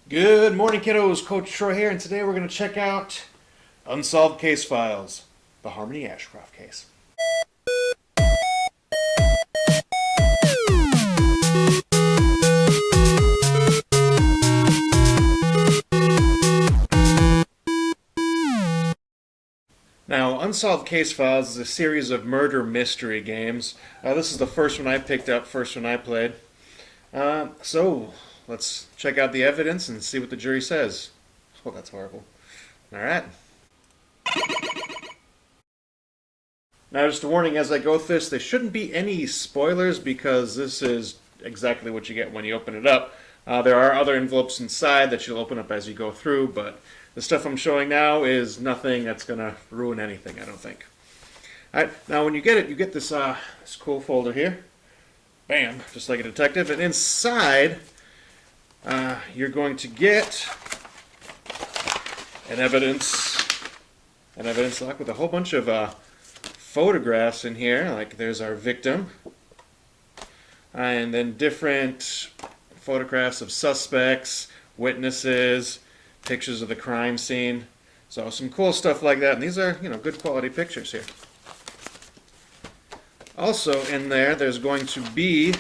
Good morning, kiddos. Coach Troy here, and today we're going to check out Unsolved Case Files, the Harmony Ashcroft case. Now, Unsolved Case Files is a series of murder mystery games. This is the first one I picked up, first one I played. So, let's check out the evidence and see what the jury says. Oh, that's horrible. Alright. Now, just a warning as I go through this, there shouldn't be any spoilers because this is exactly what you get when you open it up. There are other envelopes inside that you'll open up as you go through, but the stuff I'm showing now is nothing that's going to ruin anything, I don't think. Alright, now when you get it, you get this cool folder here. Bam, just like a detective. And inside, you're going to get an evidence lock with a whole bunch of photographs in here. Like there's our victim, and then different photographs of suspects, witnesses, pictures of the crime scene. So some cool stuff like that. And these are, good quality pictures here. Also in there, there's going to be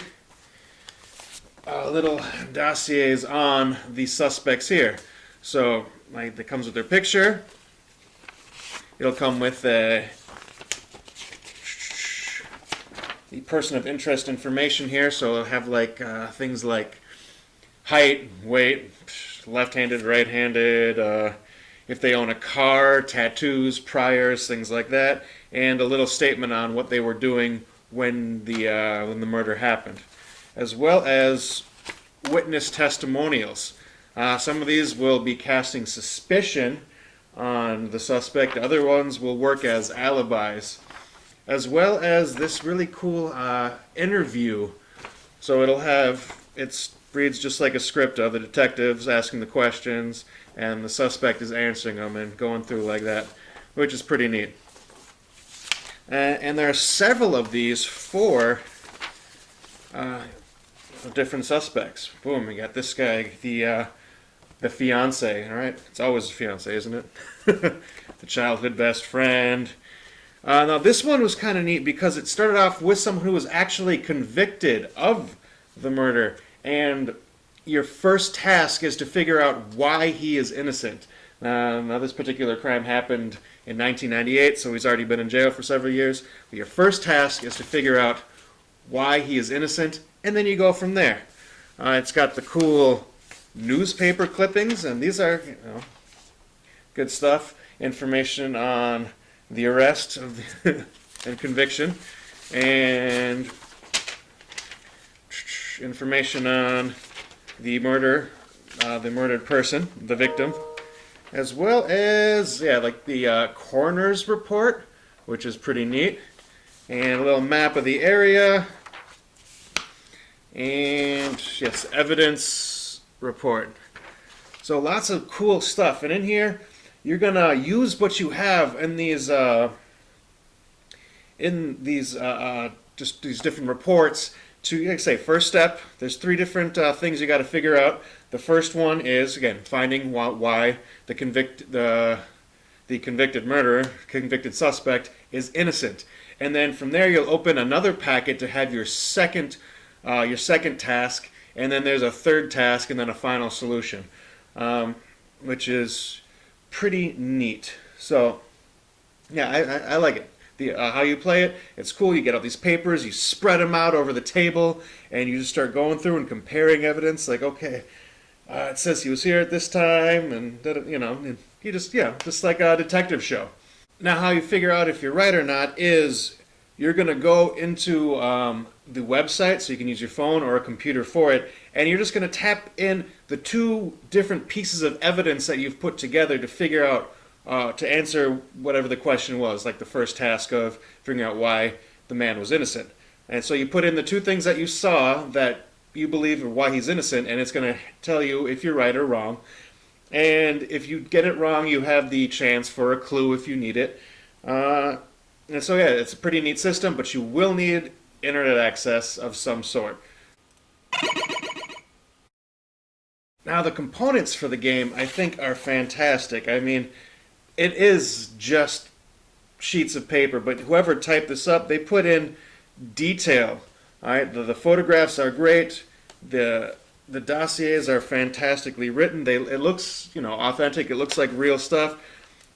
little dossiers on the suspects here. So it comes with their picture. It'll come with the person of interest information here. So it'll have things like height, weight, left-handed, right-handed, if they own a car, tattoos, priors, things like that, and a little statement on what they were doing when the murder happened, as well as witness testimonials. Some of these will be casting suspicion on the suspect. Other ones will work as alibis, as well as this really cool interview. So it reads just like a script of the detectives asking the questions, and the suspect is answering them and going through like that, which is pretty neat. And there are several of these for different suspects. Boom, we got this guy, the fiance. All right, it's always the fiance, isn't it? The childhood best friend. Now this one was kind of neat because it started off with someone who was actually convicted of the murder, and your first task is to figure out why he is innocent. Now this particular crime happened in 1998, so he's already been in jail for several years. But your first task is to figure out why he is innocent, and then you go from there. It's got the cool newspaper clippings, and these are, good stuff. Information on the arrest of and conviction, and information on the murder, the murdered person, the victim, as well as the coroner's report, which is pretty neat, and a little map of the area, and yes, evidence report. So lots of cool stuff, and in here you're gonna use what you have in these just these different reports to, like I say, first step. There's three different things you got to figure out. The first one is, again, finding why the convicted murderer, convicted suspect, is innocent. And then from there, you'll open another packet to have your second task, and then there's a third task, and then a final solution, which is pretty neat. So, yeah, I like it. How you play it, it's cool. You get all these papers, you spread them out over the table, and you just start going through and comparing evidence. Like, okay, it says he was here at this time, and and you just like a detective show. Now, how you figure out if you're right or not is you're going to go into the website, so you can use your phone or a computer for it, and you're just going to tap in the two different pieces of evidence that you've put together to figure out to answer whatever the question was, like the first task of figuring out why the man was innocent. And so you put in the two things that you saw that you believe are why he's innocent, and it's going to tell you if you're right or wrong. And if you get it wrong, you have the chance for a clue if you need it. And so, yeah, it's a pretty neat system, but you will need internet access of some sort. Now, the components for the game, I think, are fantastic. I mean, it is just sheets of paper, but whoever typed this up, they put in detail. All right, the photographs are great. The dossiers are fantastically written. It looks, authentic. It looks like real stuff.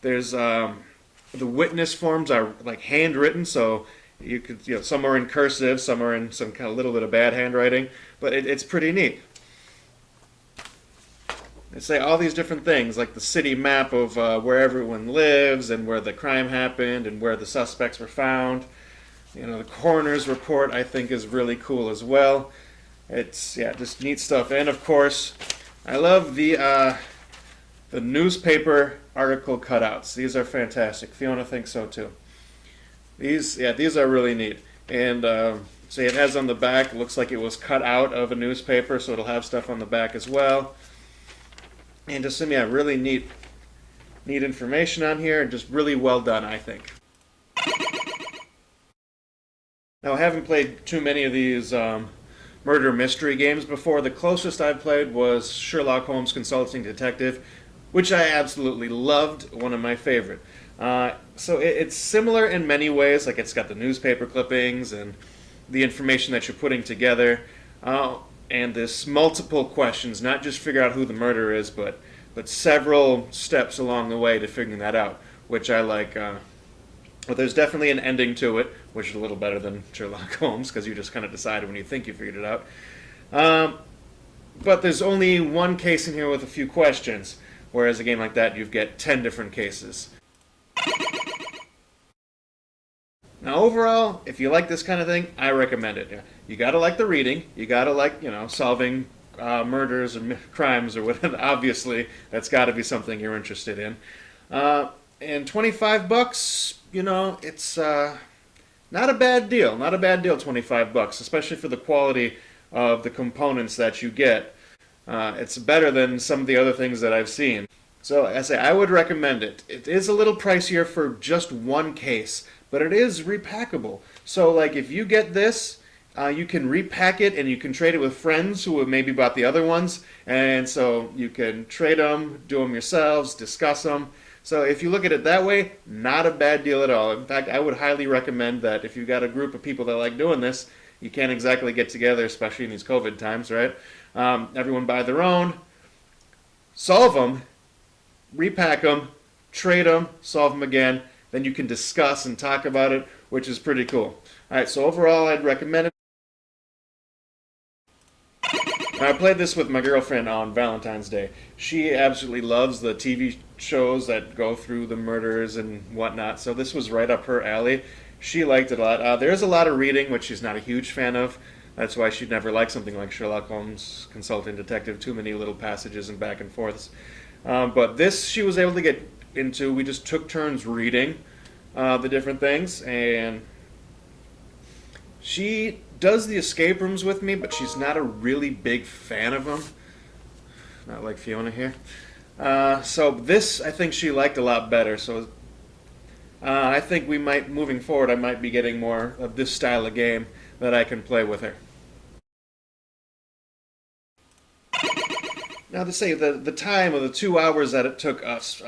There's the witness forms are like handwritten, so you could, some are in cursive, some are in some kind of little bit of bad handwriting, but it's pretty neat. They say all these different things, like the city map of where everyone lives and where the crime happened and where the suspects were found. The coroner's report, I think, is really cool as well. It's, just neat stuff. And of course, I love the newspaper article cutouts. These are fantastic. Fiona thinks so too. These are really neat. And see, it has on the back, it looks like it was cut out of a newspaper, so it'll have stuff on the back as well. And just some, really neat information on here, and just really well done, I think. Now, I haven't played too many of these murder mystery games before. The closest I've played was Sherlock Holmes Consulting Detective, which I absolutely loved, one of my favorite. So it's similar in many ways, like it's got the newspaper clippings and the information that you're putting together. And there's multiple questions, not just figure out who the murderer is, but several steps along the way to figuring that out, which I like. But there's definitely an ending to it, which is a little better than Sherlock Holmes, because you just kind of decide when you think you figured it out. But there's only one case in here with a few questions, whereas a game like that, you get 10 different cases. Now, overall, if you like this kind of thing, I recommend it. You gotta like the reading. You gotta like, solving murders or crimes or whatever. Obviously, that's got to be something you're interested in. And $25, it's not a bad deal. Not a bad deal, $25, especially for the quality of the components that you get. It's better than some of the other things that I've seen. So, I would recommend it. It is a little pricier for just one case, but it is repackable. So, like, if you get this, you can repack it and you can trade it with friends who have maybe bought the other ones. And so you can trade them, do them yourselves, discuss them. So if you look at it that way, not a bad deal at all. In fact, I would highly recommend that if you've got a group of people that like doing this, you can't exactly get together, especially in these COVID times, right? Everyone buy their own, solve them, repack them, trade them, solve them again. Then you can discuss and talk about it, which is pretty cool. All right, so overall, I'd recommend it. Now, I played this with my girlfriend on Valentine's Day. She absolutely loves the TV shows that go through the murders and whatnot, so this was right up her alley. She liked it a lot. There's a lot of reading, which she's not a huge fan of. That's why she'd never like something like Sherlock Holmes Consulting Detective, too many little passages and back and forths. But this she was able to get into. We just took turns reading the different things, and she does the escape rooms with me, but she's not a really big fan of them. Not like Fiona here. So this, I think she liked a lot better. So I think moving forward, I might be getting more of this style of game that I can play with her. Now to say the time of the 2 hours that it took us,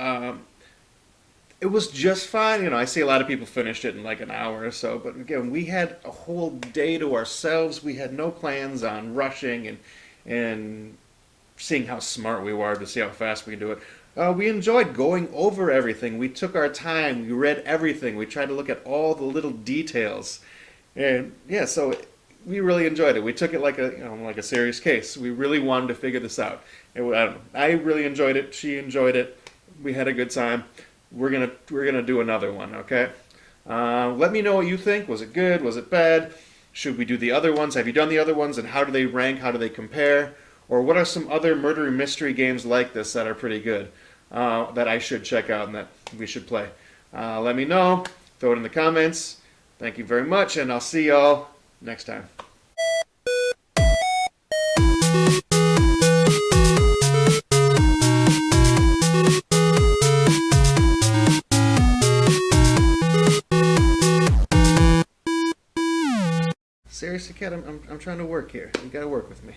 it was just fine. I see a lot of people finished it in like an hour or so, but again, we had a whole day to ourselves. We had no plans on rushing and seeing how smart we were to see how fast we can do it. We enjoyed going over everything. We took our time. We read everything. We tried to look at all the little details, and so we really enjoyed it. We took it like a serious case. We really wanted to figure this out. I don't know. I really enjoyed it. She enjoyed it. We had a good time. We're gonna do another one, okay? Let me know what you think. Was it good? Was it bad? Should we do the other ones? Have you done the other ones? And how do they rank? How do they compare? Or what are some other murder mystery games like this that are pretty good that I should check out and that we should play? Let me know. Throw it in the comments. Thank you very much, and I'll see y'all next time. Seriously, kid, I'm trying to work here. You gotta work with me.